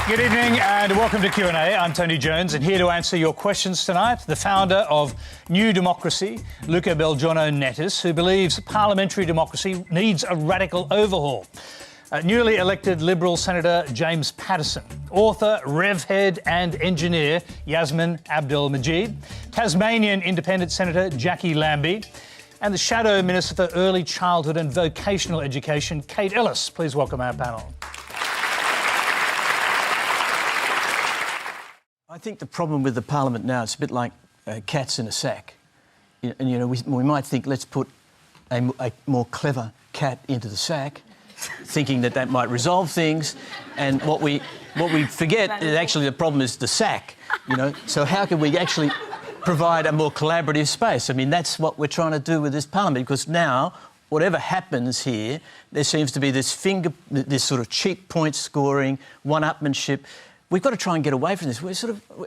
Good evening and welcome to Q&A. I'm Tony Jones and here to answer your questions tonight, the founder of newDemocracy, Luca Belgiano-Nettis, who believes parliamentary democracy needs a radical overhaul. Newly elected Liberal Senator James Paterson, author, rev head and engineer Yasmin Abdel-Majid, Tasmanian Independent Senator Jackie Lambie, and the Shadow Minister for Early Childhood and Vocational Education, Kate Ellis. Please welcome our panel. I think the problem with the parliament now, it's a bit like cats in a sack. And, you know, we might think, let's put a more clever cat into the sack, thinking that that might resolve things. And what we forget is actually the problem is the sack, you know. So how can we actually provide a more collaborative space? I mean, that's what we're trying to do with this parliament, because now, whatever happens here, there seems to be this sort of cheap point scoring, one-upmanship. We've got to try and get away from this.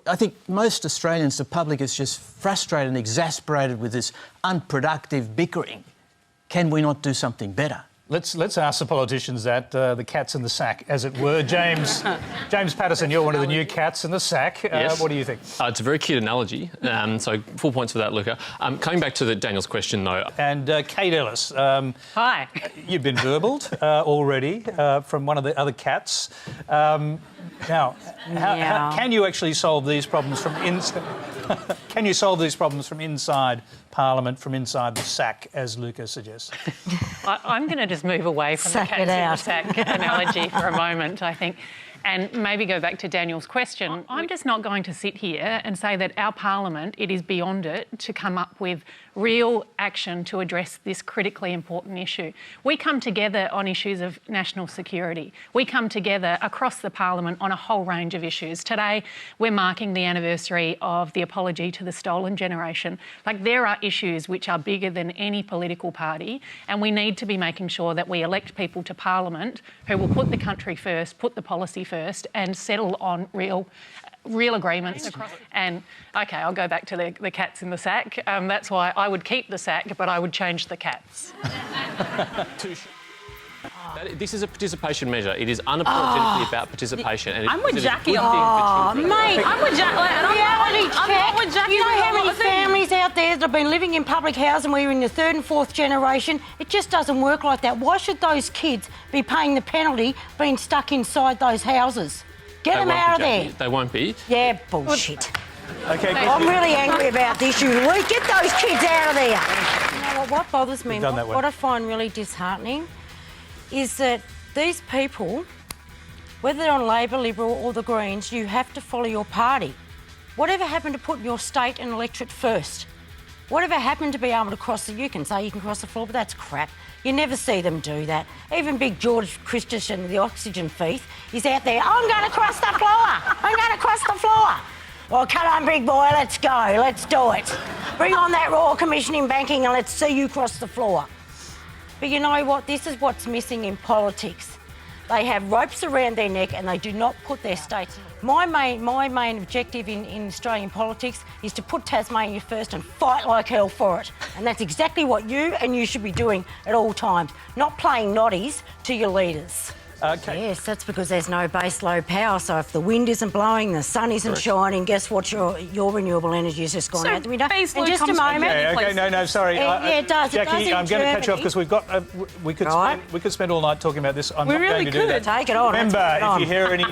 I think most Australians, the public, is just frustrated and exasperated with this unproductive bickering. Can we not do something better? Let's ask the politicians that, the cats in the sack, as it were. James Paterson, you're one of the new cats in the sack. Yes. What do you think? It's a very cute analogy, so 4 points for that, Luca. Coming back to Daniel's question, though. And Kate Ellis. Hi. You've been burbled already from one of the other cats. Now, how can you actually solve these problems from inside? Can you solve these problems from inside Parliament, from inside the sack, as Luca suggests? I'm going to just move away from the cats in the sack analogy for a moment, I think, and maybe go back to Daniel's question. I'm just not going to sit here and say that our Parliament, it is beyond it to come up with real action to address this critically important issue. We come together on issues of national security. We come together across the Parliament on a whole range of issues. Today, we're marking the anniversary of the apology to the stolen generation. Like, there are issues which are bigger than any political party, and we need to be making sure that we elect people to Parliament who will put the country first, put the policy first, and settle on real agreements. And, OK, I'll go back to the cats in the sack. That's why I would keep the sack, but I would change the cats. This is a participation measure. It is unapologetically about participation. And I'm with Jackie. Mate, I'm with Jackie. I'm with Jackie. You know how many families out there that have been living in public housing where you're in the third and fourth generation? It just doesn't work like that. Why should those kids be paying the penalty being stuck inside those houses? Get them out of there. They won't be. Yeah, bullshit. Okay, I'm really angry about this. Get those kids out of there. You know what bothers me, what I find really disheartening is that these people, whether they're on Labor, Liberal or the Greens, you have to follow your party. Whatever happened to putting your state and electorate first? Whatever happened to be able to cross you can say you can cross the floor, but that's crap. You never see them do that. Even big George Christensen, the oxygen thief, is out there, I'm going to cross the floor. I'm going to cross the floor. Well, come on, big boy, let's go. Let's do it. Bring on that Royal Commission in banking and let's see you cross the floor. But you know what? This is what's missing in politics. They have ropes around their neck and they do not put their states. My main objective in Australian politics is to put Tasmania first and fight like hell for it. And that's exactly what you should be doing at all times, not playing noddies to your leaders. Okay. Yes, that's because there's no base load power. So if the wind isn't blowing, the sun isn't shining, guess what? Your renewable energy has just gone out the window. And just a moment. No, sorry. It does. Jackie, I'm going to cut you off because we've got. We could spend all night talking about this. I'm not going to do that. Take it on. Remember, if you hear any.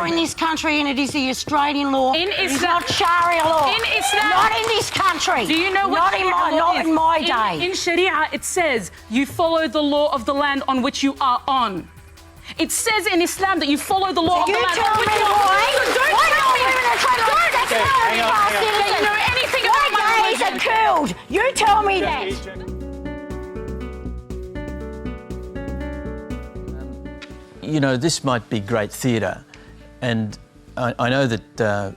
In this country, and it is the Australian law. It's not Sharia law. In Islam. Not in this country. Do you know what Not in my day. In Sharia, it says you follow the law of the land on which you are on. It says in Islam that you follow the law of the land on which you are on. Don't know anything about my religion. Killed. You tell me that. You know, this might be great theatre, and I know that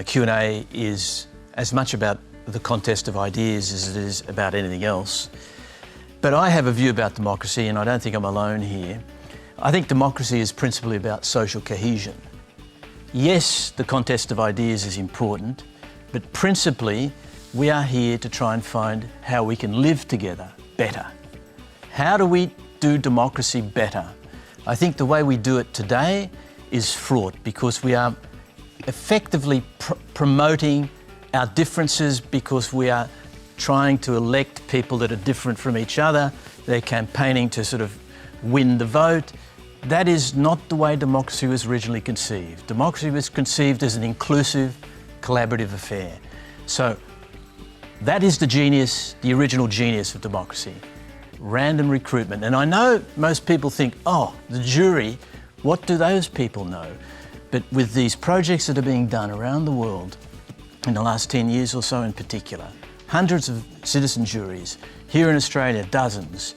Q&A is as much about the contest of ideas as it is about anything else. But I have a view about democracy, and I don't think I'm alone here. I think democracy is principally about social cohesion. Yes, the contest of ideas is important, but principally we are here to try and find how we can live together better. How do we do democracy better? I think the way we do it today is fraught because we are effectively promoting our differences because we are trying to elect people that are different from each other. They're campaigning to sort of win the vote. That is not the way democracy was originally conceived. Democracy was conceived as an inclusive, collaborative affair. So that is the genius, the original genius of democracy. Random recruitment. And I know most people think, oh, the jury, what do those people know? But with these projects that are being done around the world, in the last 10 years or so in particular, hundreds of citizen juries, here in Australia, dozens,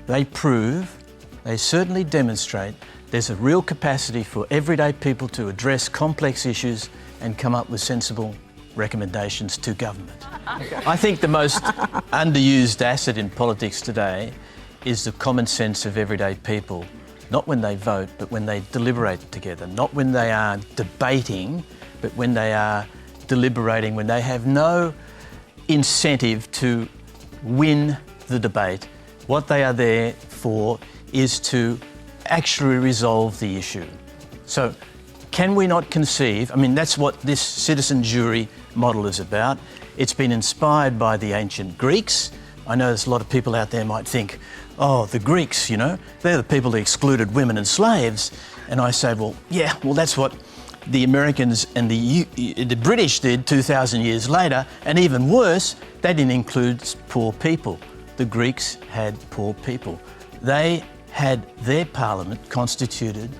they prove, they certainly demonstrate there's a real capacity for everyday people to address complex issues and come up with sensible recommendations to government. I think the most underused asset in politics today is the common sense of everyday people, not when they vote, but when they deliberate together, not when they are debating, but when they are deliberating, when they have no incentive to win the debate. What they are there for is to actually resolve the issue. So can we not conceive, I mean, that's what this citizen jury model is about. It's been inspired by the ancient Greeks. I know there's a lot of people out there might think, oh, the Greeks, you know, they're the people that excluded women and slaves. And I say, well, yeah, well, that's what the Americans and the British did 2,000 years later. And even worse, they didn't include poor people. The Greeks had poor people. They had their parliament constituted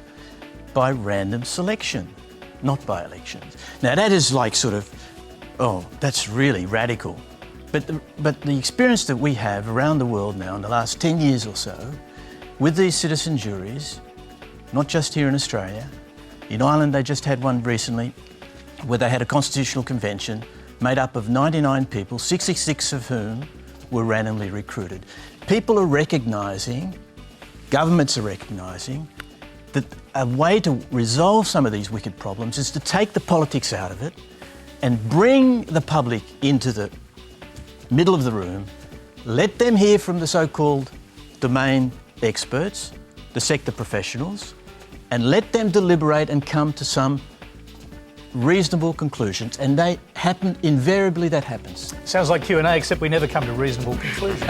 by random selection, not by elections. Now that is like sort of, oh, that's really radical. But the experience that we have around the world now in the last 10 years or so with these citizen juries, not just here in Australia, in Ireland they just had one recently where they had a constitutional convention made up of 99 people, 66 of whom were randomly recruited. People are recognising, governments are recognising, that a way to resolve some of these wicked problems is to take the politics out of it and bring the public into the middle of the room, let them hear from the so-called domain experts, the sector professionals, and let them deliberate and come to some reasonable conclusions. And they happen, invariably that happens. Sounds like Q&A, except we never come to reasonable conclusions.